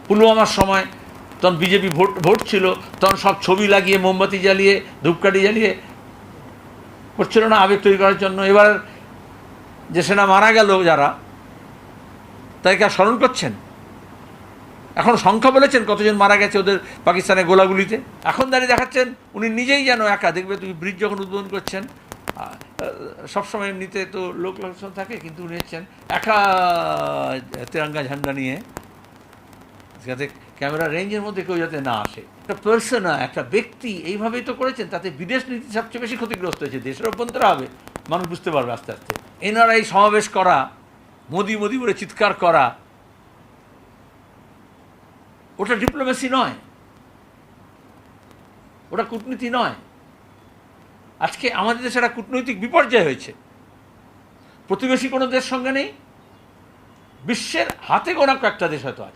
পুলওয়ামার সময় তখন BJP vote ছিল, তখন সব ছবি লাগিয়ে মোমবাতি জ্বালিয়ে ধূপকাঠি জ্বালিয়ে করছিল না আবেগ তৈরি করার জন্য। এবার যে সেনা মারা গেল যারা, তাদেরকে আর স্মরণ করছেন? এখন সংখ্যা বলেছেন কতজন মারা গেছে ওদের পাকিস্তানের গোলাগুলিতে? এখন দাঁড়িয়ে দেখাচ্ছেন উনি নিজেই যেন একা। দেখবে তুমি ব্রিজ যখন উদ্বোধন করছেন, সবসময় এমনিতে তো লোক লোকজন থাকে, কিন্তু উনি হচ্ছেন একা তেরঙ্গা ঝান্ডা নিয়ে, যাতে ক্যামেরা রেঞ্জের মধ্যে কেউ যাতে না আসে। একটা পার্সনা, একটা ব্যক্তি এইভাবেই তো করেছেন, তাতে বিদেশ নীতি সবচেয়ে বেশি ক্ষতিগ্রস্ত হয়েছে। দেশের অভ্যন্তরে হবে, মানুষ বুঝতে পারবে আস্তে আস্তে। এনআরআই সমাবেশ করা, মোদি মোদি বলে চিৎকার করা, ওটা ডিপ্লোমেসি নয়, ওটা কূটনীতি নয়। আজকে আমাদের দেশে একটা কূটনৈতিক বিপর্যয় হয়েছে। প্রতিবেশী কোনো দেশ সঙ্গে নেই, বিশ্বের হাতে গোনা কয়েকটা দেশ হয়তো আছে।